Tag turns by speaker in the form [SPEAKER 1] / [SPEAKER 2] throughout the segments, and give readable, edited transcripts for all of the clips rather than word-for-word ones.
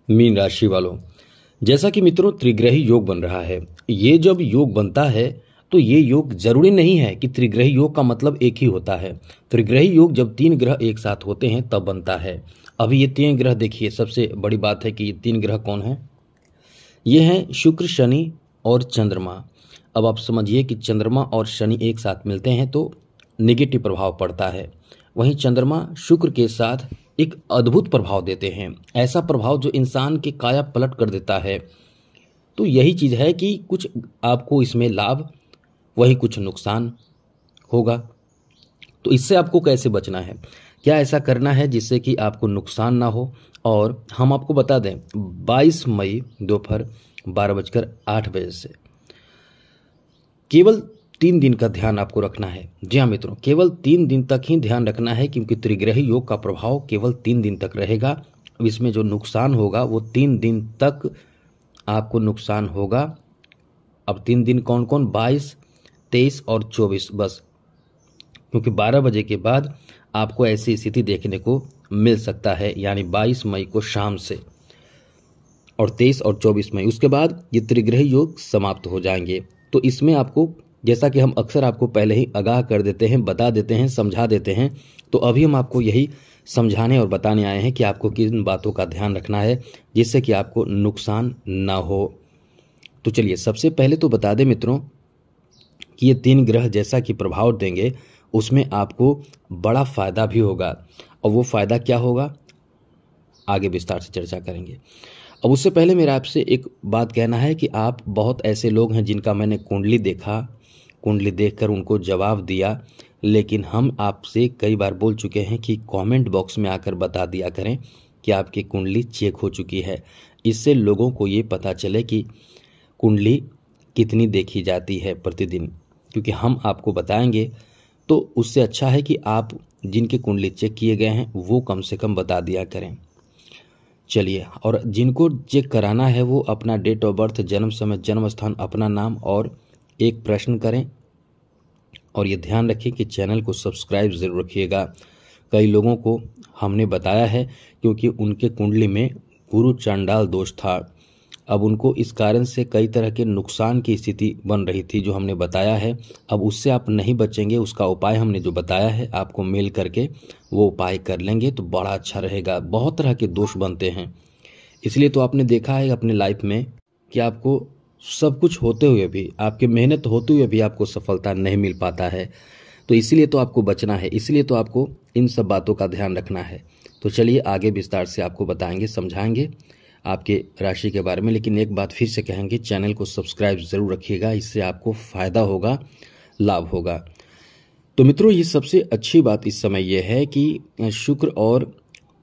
[SPEAKER 1] Mean राशि वालों, जैसा कि मित्रों त्रिग्रही योग बन रहा है। ये जब योग बनता है तो ये योग जरूरी नहीं है कि त्रिग्रही योग का मतलब एक ही होता है। त्रिग्रही योग जब तीन ग्रह एक साथ होते हैं तब बनता है। अभी ये तीन ग्रह देखिए, सबसे बड़ी बात है कि ये तीन ग्रह कौन है। ये हैं शुक्र, शनि और चंद्रमा। अब आप समझिए कि चंद्रमा और शनि एक साथ मिलते हैं तो नेगेटिव प्रभाव पड़ता है। वहीं चंद्रमा शुक्र के साथ एक अद्भुत प्रभाव देते हैं, ऐसा प्रभाव जो इंसान के काया पलट कर देता है। तो यही चीज है कि कुछ आपको इसमें लाभ, वही कुछ नुकसान होगा। तो इससे आपको कैसे बचना है, क्या ऐसा करना है जिससे कि आपको नुकसान ना हो। और हम आपको बता दें 22 मई दोपहर 12:08 से केवल 3 दिन का ध्यान आपको रखना है। जी हाँ मित्रों, केवल 3 दिन तक ही ध्यान रखना है, क्योंकि त्रिग्रही योग का प्रभाव केवल 3 दिन तक रहेगा। इसमें जो नुकसान होगा वो 3 दिन तक आपको नुकसान होगा। अब 3 दिन कौन कौन, 22, 23 और 24 बस, क्योंकि 12 बजे के बाद आपको ऐसी स्थिति देखने को मिल सकता है, यानी 22 मई को शाम से और 23 और 24 मई, उसके बाद ये त्रिग्रही योग समाप्त हो जाएंगे। तो इसमें आपको, जैसा कि हम अक्सर आपको पहले ही आगाह कर देते हैं, बता देते हैं, समझा देते हैं, तो अभी हम आपको यही समझाने और बताने आए हैं कि आपको किन बातों का ध्यान रखना है जिससे कि आपको नुकसान ना हो। तो चलिए सबसे पहले तो बता दें मित्रों कि ये 3 ग्रह जैसा कि प्रभाव देंगे उसमें आपको बड़ा फायदा भी होगा। और वो फायदा क्या होगा आगे विस्तार से चर्चा करेंगे। अब उससे पहले मेरा आपसे एक बात कहना है कि आप बहुत ऐसे लोग हैं जिनका मैंने कुंडली देखा, कुंडली देखकर उनको जवाब दिया, लेकिन हम आपसे कई बार बोल चुके हैं कि कमेंट बॉक्स में आकर बता दिया करें कि आपकी कुंडली चेक हो चुकी है। इससे लोगों को ये पता चले कि कुंडली कितनी देखी जाती है प्रतिदिन, क्योंकि हम आपको बताएंगे तो उससे अच्छा है कि आप जिनके कुंडली चेक किए गए हैं वो कम से कम बता दिया करें। चलिए, और जिनको चेक कराना है वो अपना डेट ऑफ बर्थ, जन्म समय, जन्म स्थान, अपना नाम और एक प्रश्न करें। और ये ध्यान रखिए कि चैनल को सब्सक्राइब जरूर रखिएगा। कई लोगों को हमने बताया है क्योंकि उनके कुंडली में गुरु चांडाल दोष था। अब उनको इस कारण से कई तरह के नुकसान की स्थिति बन रही थी जो हमने बताया है। अब उससे आप नहीं बचेंगे, उसका उपाय हमने जो बताया है आपको मेल करके वो उपाय कर लेंगे तो बड़ा अच्छा रहेगा। बहुत तरह के दोष बनते हैं, इसलिए तो आपने देखा है अपने लाइफ में कि आपको सब कुछ होते हुए भी, आपकी मेहनत होते हुए भी आपको सफलता नहीं मिल पाता है। तो इसलिए तो आपको बचना है, इसलिए तो आपको इन सब बातों का ध्यान रखना है। तो चलिए आगे विस्तार से आपको बताएंगे, समझाएंगे आपके राशि के बारे में। लेकिन एक बात फिर से कहेंगे, चैनल को सब्सक्राइब जरूर रखिएगा, इससे आपको फायदा होगा, लाभ होगा। तो मित्रों ये सबसे अच्छी बात इस समय यह है कि शुक्र और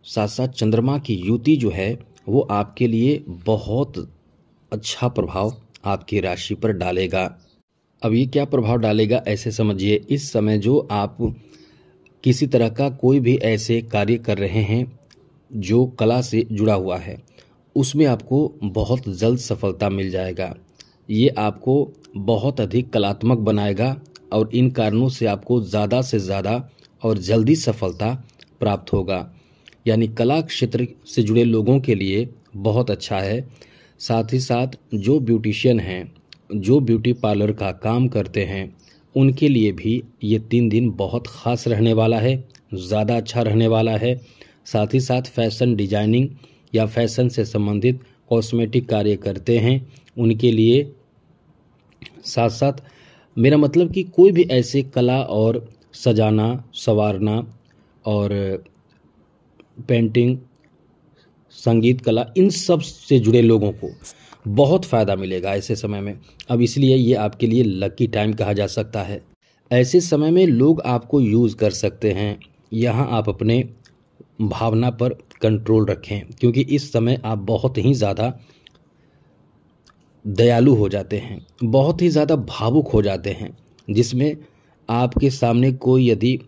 [SPEAKER 1] साथ साथ चंद्रमा की युति जो है वो आपके लिए बहुत अच्छा प्रभाव आपकी राशि पर डालेगा। अब ये क्या प्रभाव डालेगा ऐसे समझिए, इस समय जो आप किसी तरह का कोई भी ऐसे कार्य कर रहे हैं जो कला से जुड़ा हुआ है उसमें आपको बहुत जल्द सफलता मिल जाएगा। ये आपको बहुत अधिक कलात्मक बनाएगा और इन कारणों से आपको ज़्यादा से ज़्यादा और जल्दी सफलता प्राप्त होगा। यानी कला क्षेत्र से जुड़े लोगों के लिए बहुत अच्छा है। साथ ही साथ जो ब्यूटिशियन हैं, जो ब्यूटी पार्लर का काम करते हैं, उनके लिए भी ये 3 दिन बहुत ख़ास रहने वाला है, ज़्यादा अच्छा रहने वाला है। साथ ही साथ फैशन डिजाइनिंग या फैशन से संबंधित कॉस्मेटिक कार्य करते हैं उनके लिए, साथ साथ मेरा मतलब कि कोई भी ऐसे कला और सजाना, संवारना और पेंटिंग, संगीत कला, इन सब से जुड़े लोगों को बहुत फ़ायदा मिलेगा ऐसे समय में। अब इसलिए ये आपके लिए लकी टाइम कहा जा सकता है। ऐसे समय में लोग आपको यूज़ कर सकते हैं। यहाँ आप अपने भावना पर कंट्रोल रखें, क्योंकि इस समय आप बहुत ही ज़्यादा दयालु हो जाते हैं, बहुत ही ज़्यादा भावुक हो जाते हैं, जिसमें आपके सामने कोई यदि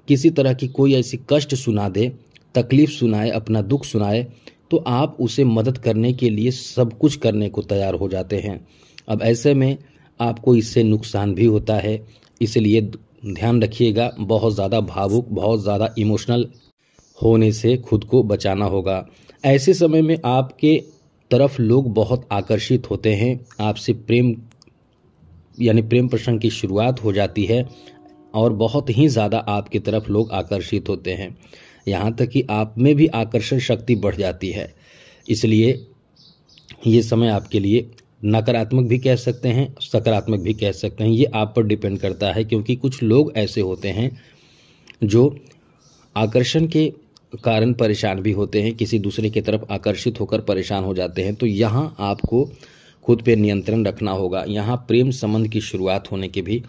[SPEAKER 1] किसी तरह की कोई ऐसी कष्ट सुना दे, तकलीफ़ सुनाए, अपना दुख सुनाए, तो आप उसे मदद करने के लिए सब कुछ करने को तैयार हो जाते हैं। अब ऐसे में आपको इससे नुकसान भी होता है, इसलिए ध्यान रखिएगा, बहुत ज़्यादा भावुक, बहुत ज़्यादा इमोशनल होने से खुद को बचाना होगा। ऐसे समय में आपके तरफ लोग बहुत आकर्षित होते हैं, आपसे प्रेम यानी प्रेम प्रसंग की शुरुआत हो जाती है और बहुत ही ज़्यादा आपकी तरफ लोग आकर्षित होते हैं, यहाँ तक कि आप में भी आकर्षण शक्ति बढ़ जाती है। इसलिए ये समय आपके लिए नकारात्मक भी कह सकते हैं, सकारात्मक भी कह सकते हैं, ये आप पर डिपेंड करता है। क्योंकि कुछ लोग ऐसे होते हैं जो आकर्षण के कारण परेशान भी होते हैं, किसी दूसरे की तरफ आकर्षित होकर परेशान हो जाते हैं। तो यहाँ आपको खुद पे नियंत्रण रखना होगा। यहाँ प्रेम संबंध की शुरुआत होने की भी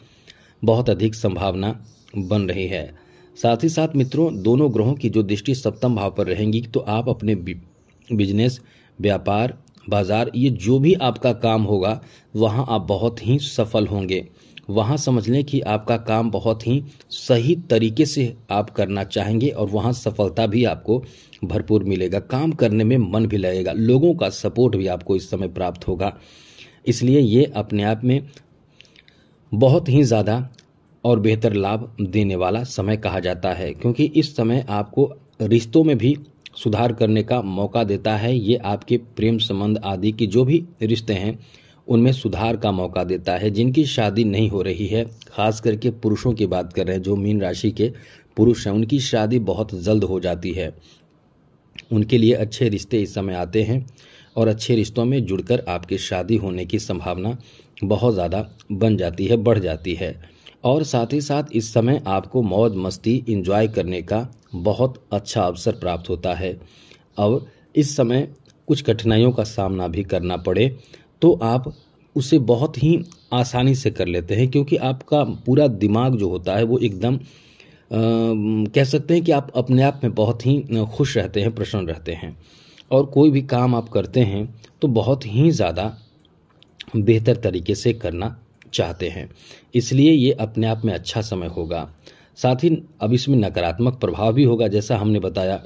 [SPEAKER 1] बहुत अधिक संभावना बन रही है। साथ ही साथ मित्रों, दोनों ग्रहों की जो दृष्टि सप्तम भाव पर रहेंगी तो आप अपने बिजनेस, व्यापार, बाजार, ये जो भी आपका काम होगा वहाँ आप बहुत ही सफल होंगे। वहाँ समझ लें कि आपका काम बहुत ही सही तरीके से आप करना चाहेंगे और वहाँ सफलता भी आपको भरपूर मिलेगा। काम करने में मन भी लगेगा, लोगों का सपोर्ट भी आपको इस समय प्राप्त होगा। इसलिए ये अपने आप में बहुत ही ज़्यादा और बेहतर लाभ देने वाला समय कहा जाता है, क्योंकि इस समय आपको रिश्तों में भी सुधार करने का मौका देता है। ये आपके प्रेम संबंध आदि की जो भी रिश्ते हैं उनमें सुधार का मौका देता है। जिनकी शादी नहीं हो रही है, खास करके पुरुषों की बात कर रहे हैं, जो मीन राशि के पुरुष हैं, उनकी शादी बहुत जल्द हो जाती है। उनके लिए अच्छे रिश्ते इस समय आते हैं और अच्छे रिश्तों में जुड़कर आपकी शादी होने की संभावना बहुत ज़्यादा बन जाती है, बढ़ जाती है। और साथ ही साथ इस समय आपको मौज मस्ती एंजॉय करने का बहुत अच्छा अवसर प्राप्त होता है। अब इस समय कुछ कठिनाइयों का सामना भी करना पड़े तो आप उसे बहुत ही आसानी से कर लेते हैं, क्योंकि आपका पूरा दिमाग जो होता है वो एकदम कह सकते हैं कि आप अपने आप में बहुत ही खुश रहते हैं, प्रसन्न रहते हैं। और कोई भी काम आप करते हैं तो बहुत ही ज़्यादा बेहतर तरीके से करना चाहते हैं। इसलिए ये अपने आप में अच्छा समय होगा। साथ ही अब इसमें नकारात्मक प्रभाव भी होगा, जैसा हमने बताया।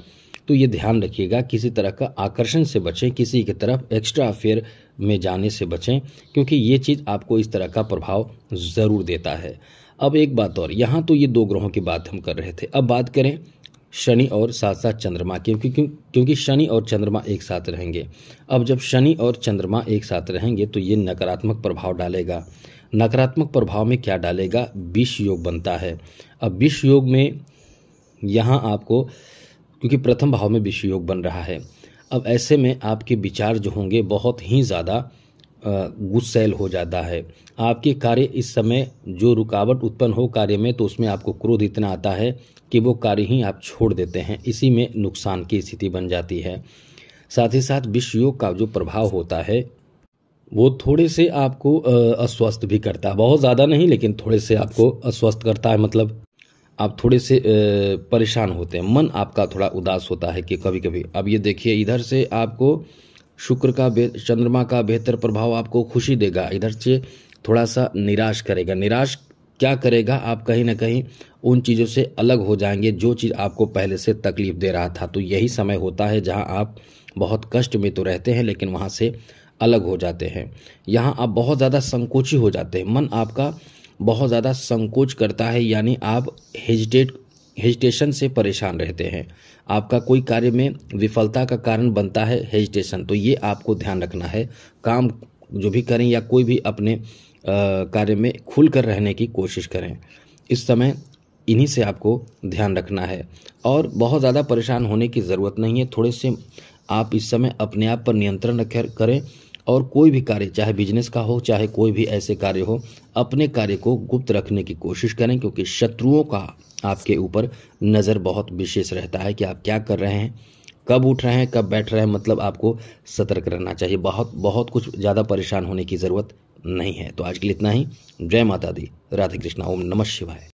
[SPEAKER 1] तो ये ध्यान रखिएगा, किसी तरह का आकर्षण से बचें, किसी की तरफ एक्स्ट्रा अफेयर में जाने से बचें, क्योंकि ये चीज़ आपको इस तरह का प्रभाव ज़रूर देता है। अब एक बात और, यहाँ तो ये दो ग्रहों की बात हम कर रहे थे, अब बात करें शनि और साथ साथ चंद्रमा की, क्योंकि शनि और चंद्रमा एक साथ रहेंगे। अब जब शनि और चंद्रमा एक साथ रहेंगे तो ये नकारात्मक प्रभाव डालेगा। नकारात्मक प्रभाव में क्या डालेगा? विष योग बनता है। अब विष योग में यहाँ आपको, क्योंकि प्रथम भाव में विष योग बन रहा है, अब ऐसे में आपके विचार जो होंगे बहुत ही ज़्यादा गुस्सैल हो जाता है। आपके कार्य इस समय जो रुकावट उत्पन्न हो कार्य में, तो उसमें आपको क्रोध इतना आता है कि वो कार्य ही आप छोड़ देते हैं। इसी में नुकसान की स्थिति बन जाती है। साथ ही साथ विष योग का जो प्रभाव होता है वो थोड़े से आपको अस्वस्थ भी करता है, बहुत ज़्यादा नहीं लेकिन थोड़े से आपको अस्वस्थ करता है। मतलब आप थोड़े से परेशान होते हैं, मन आपका थोड़ा उदास होता है कि कभी कभी। अब ये देखिए, इधर से आपको शुक्र का चंद्रमा का बेहतर प्रभाव आपको खुशी देगा, इधर से थोड़ा सा निराश करेगा। निराश क्या करेगा? आप कहीं ना कहीं उन चीज़ों से अलग हो जाएंगे जो चीज़ आपको पहले से तकलीफ दे रहा था। तो यही समय होता है जहां आप बहुत कष्ट में तो रहते हैं लेकिन वहां से अलग हो जाते हैं। यहाँ आप बहुत ज़्यादा संकोची हो जाते हैं, मन आपका बहुत ज़्यादा संकोच करता है, यानी आप हेजिटेशन से परेशान रहते हैं। आपका कोई कार्य में विफलता का कारण बनता है हेजिटेशन। तो ये आपको ध्यान रखना है। काम जो भी करें या कोई भी अपने कार्य में खुलकर रहने की कोशिश करें। इस समय इन्हीं से आपको ध्यान रखना है और बहुत ज़्यादा परेशान होने की ज़रूरत नहीं है। थोड़े से आप इस समय अपने आप पर नियंत्रण करें और कोई भी कार्य, चाहे बिजनेस का हो चाहे कोई भी ऐसे कार्य हो, अपने कार्य को गुप्त रखने की कोशिश करें, क्योंकि शत्रुओं का आपके ऊपर नज़र बहुत विशेष रहता है कि आप क्या कर रहे हैं, कब उठ रहे हैं, कब बैठ रहे हैं। मतलब आपको सतर्क रहना चाहिए। बहुत कुछ ज़्यादा परेशान होने की ज़रूरत नहीं है। तो आज के लिए इतना ही। जय माता दी, राधे कृष्णा, ओम नमः शिवाय।